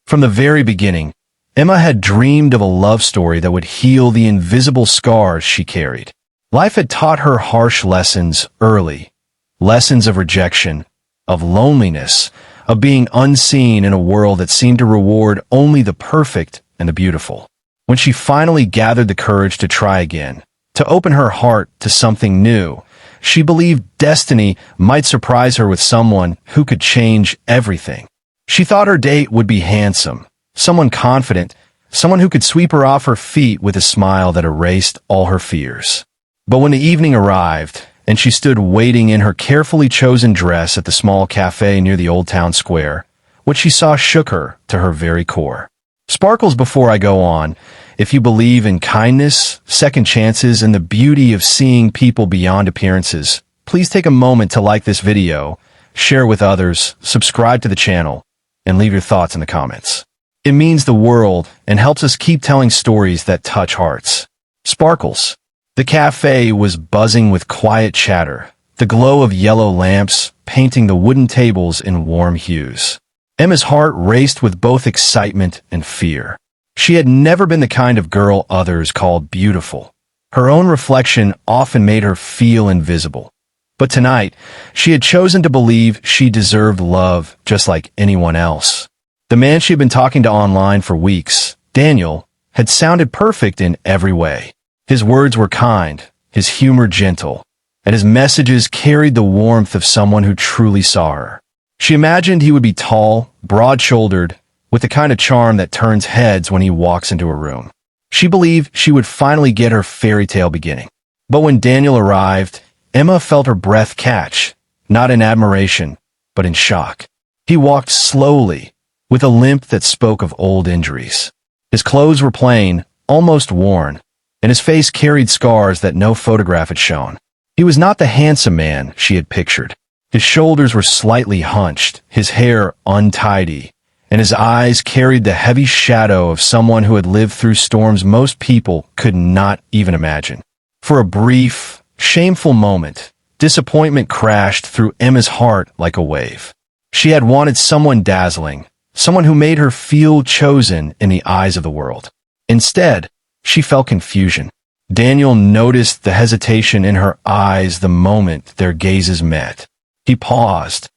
From the very beginning, Emma had dreamed of a love story that would heal the invisible scars she carried. Life had taught her harsh lessons early, lessons of rejection, of loneliness, of being unseen in a world that seemed to reward only the perfect and the beautiful. When she finally gathered the courage to try again, to open her heart to something new, she believed destiny might surprise her with someone who could change everything. She thought her date would be handsome, someone confident, someone who could sweep her off her feet with a smile that erased all her fears. But when the evening arrived, and she stood waiting in her carefully chosen dress at the small cafe near the Old Town Square, what she saw shook her to her very core. Sparkles, before I go on, if you believe in kindness, second chances, and the beauty of seeing people beyond appearances, please take a moment to like this video, share with others, subscribe to the channel, and leave your thoughts in the comments. It means the world and helps us keep telling stories that touch hearts. Sparkles. The cafe was buzzing with quiet chatter, the glow of yellow lamps painting the wooden tables in warm hues. Emma's heart raced with both excitement and fear. She had never been the kind of girl others called beautiful. Her own reflection often made her feel invisible. But tonight, she had chosen to believe she deserved love just like anyone else. The man she had been talking to online for weeks, Daniel, had sounded perfect in every way. His words were kind, his humor gentle, and his messages carried the warmth of someone who truly saw her. She imagined he would be tall, broad-shouldered, with the kind of charm that turns heads when he walks into a room. She believed she would finally get her fairy tale beginning. But when Daniel arrived, Emma felt her breath catch, not in admiration, but in shock. He walked slowly, with a limp that spoke of old injuries. His clothes were plain, almost worn, and his face carried scars that no photograph had shown. He was not the handsome man she had pictured. His shoulders were slightly hunched, his hair untidy, and his eyes carried the heavy shadow of someone who had lived through storms most people could not even imagine. For a brief, shameful moment, disappointment crashed through Emma's heart like a wave. She had wanted someone dazzling, someone who made her feel chosen in the eyes of the world. Instead, she felt confusion. Daniel noticed the hesitation in her eyes the moment their gazes met. He paused,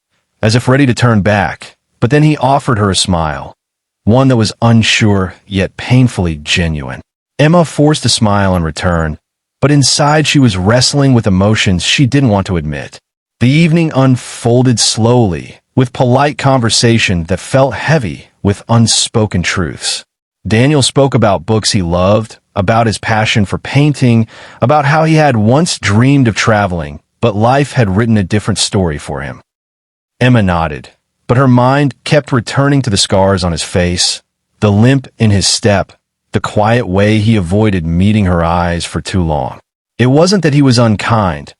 as if ready to turn back, but then he offered her a smile, one that was unsure yet painfully genuine. Emma forced a smile in return, but inside she was wrestling with emotions she didn't want to admit. The evening unfolded slowly, with polite conversation that felt heavy with unspoken truths. Daniel spoke about books he loved, about his passion for painting, about how he had once dreamed of traveling, but life had written a different story for him. Emma nodded, but her mind kept returning to the scars on his face, the limp in his step, the quiet way he avoided meeting her eyes for too long. It wasn't that he was unkind.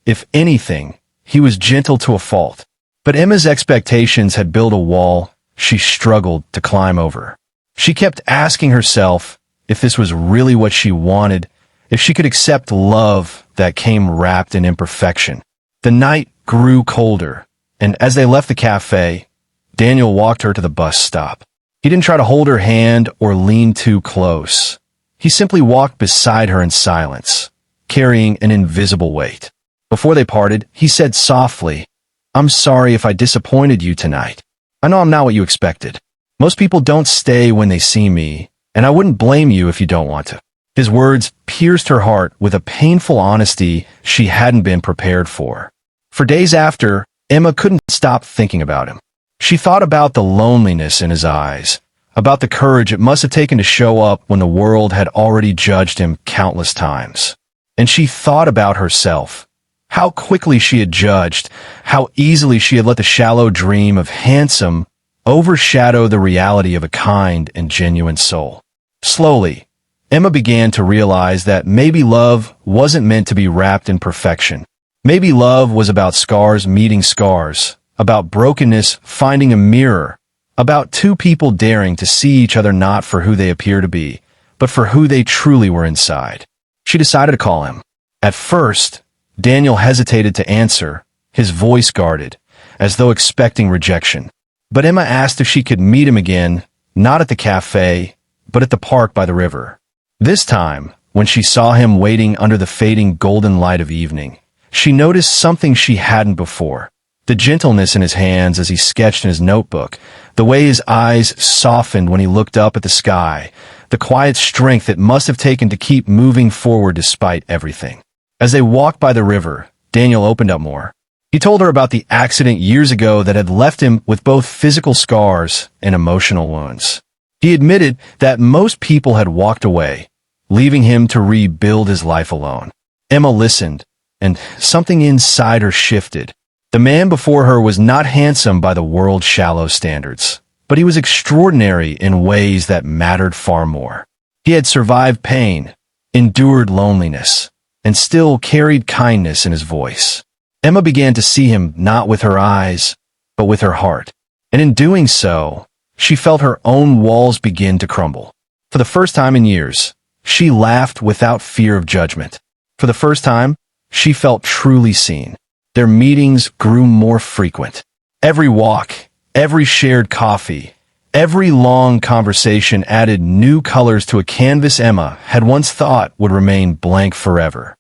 If anything, he was gentle to a fault. But Emma's expectations had built a wall she struggled to climb over. She kept asking herself if this was really what she wanted, if she could accept love that came wrapped in imperfection. The night grew colder, and as they left the cafe, Daniel walked her to the bus stop. He didn't try to hold her hand or lean too close. He simply walked beside her in silence, carrying an invisible weight. Before they parted, he said softly, "I'm sorry if I disappointed you tonight. I know I'm not what you expected. Most people don't stay when they see me, and I wouldn't blame you if you don't want to." His words pierced her heart with a painful honesty she hadn't been prepared for. For days after, Emma couldn't stop thinking about him. She thought about the loneliness in his eyes, about the courage it must have taken to show up when the world had already judged him countless times. And she thought about herself, how quickly she had judged, how easily she had let the shallow dream of handsome overshadow the reality of a kind and genuine soul. Slowly, Emma began to realize that maybe love wasn't meant to be wrapped in perfection. Maybe love was about scars meeting scars, about brokenness finding a mirror, about two people daring to see each other not for who they appear to be, but for who they truly were inside. She decided to call him. At first, Daniel hesitated to answer, his voice guarded, as though expecting rejection. But Emma asked if she could meet him again, not at the cafe, but at the park by the river. This time, when she saw him waiting under the fading golden light of evening, she noticed something she hadn't before. The gentleness in his hands as he sketched in his notebook, the way his eyes softened when he looked up at the sky, the quiet strength it must have taken to keep moving forward despite everything. As they walked by the river, Daniel opened up more. He told her about the accident years ago that had left him with both physical scars and emotional wounds. He admitted that most people had walked away, leaving him to rebuild his life alone. Emma listened, and something inside her shifted. The man before her was not handsome by the world's shallow standards, but he was extraordinary in ways that mattered far more. He had survived pain, endured loneliness, and still carried kindness in his voice. Emma began to see him not with her eyes, but with her heart. And in doing so, she felt her own walls begin to crumble. For the first time in years, she laughed without fear of judgment. For the first time, she felt truly seen. Their meetings grew more frequent. Every walk, every shared coffee, every long conversation added new colors to a canvas Emma had once thought would remain blank forever.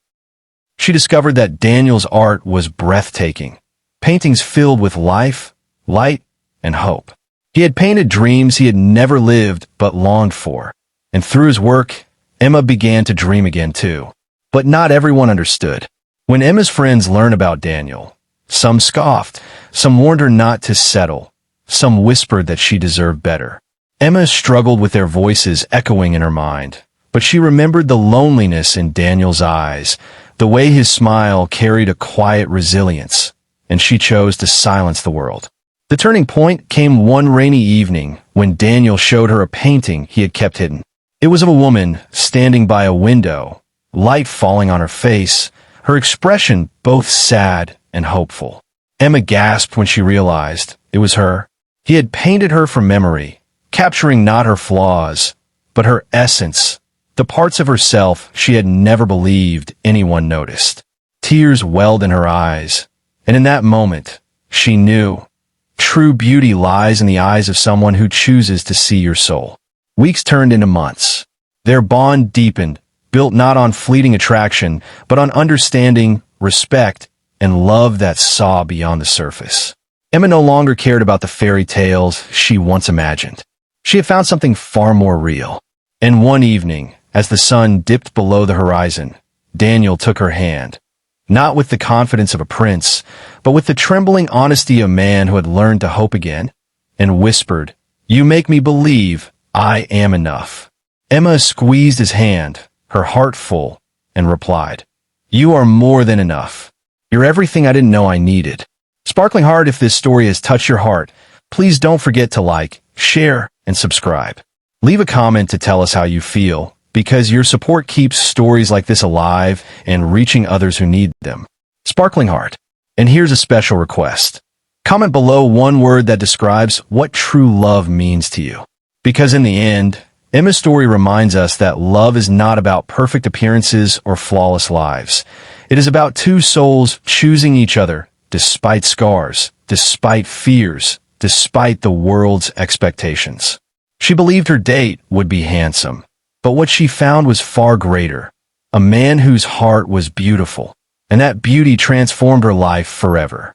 She discovered that Daniel's art was breathtaking, paintings filled with life, light, and hope. He had painted dreams he had never lived but longed for, and through his work, Emma began to dream again too. But not everyone understood. When Emma's friends learned about Daniel, some scoffed, some warned her not to settle, some whispered that she deserved better. Emma struggled with their voices echoing in her mind, but she remembered the loneliness in Daniel's eyes, the way his smile carried a quiet resilience, and she chose to silence the world. The turning point came one rainy evening when Daniel showed her a painting he had kept hidden. It was of a woman standing by a window, light falling on her face, her expression both sad and hopeful. Emma gasped when she realized it was her. He had painted her from memory, capturing not her flaws, but her essence, the parts of herself she had never believed anyone noticed. Tears welled in her eyes, and in that moment, she knew true beauty lies in the eyes of someone who chooses to see your soul. Weeks turned into months. Their bond deepened, built not on fleeting attraction, but on understanding, respect, and love that saw beyond the surface. Emma no longer cared about the fairy tales she once imagined. She had found something far more real. And one evening, as the sun dipped below the horizon, Daniel took her hand, not with the confidence of a prince, but with the trembling honesty of a man who had learned to hope again, and whispered, "You make me believe I am enough." Emma squeezed his hand, her heart full, and replied, "You are more than enough. You're everything I didn't know I needed." Sparkling Heart, if this story has touched your heart, please don't forget to like, share, and subscribe. Leave a comment to tell us how you feel, because your support keeps stories like this alive and reaching others who need them. Sparkling Heart. And here's a special request. Comment below one word that describes what true love means to you. Because in the end, Emma's story reminds us that love is not about perfect appearances or flawless lives. It is about two souls choosing each other, despite scars, despite fears, despite the world's expectations. She believed her date would be handsome, but what she found was far greater. A man whose heart was beautiful, and that beauty transformed her life forever.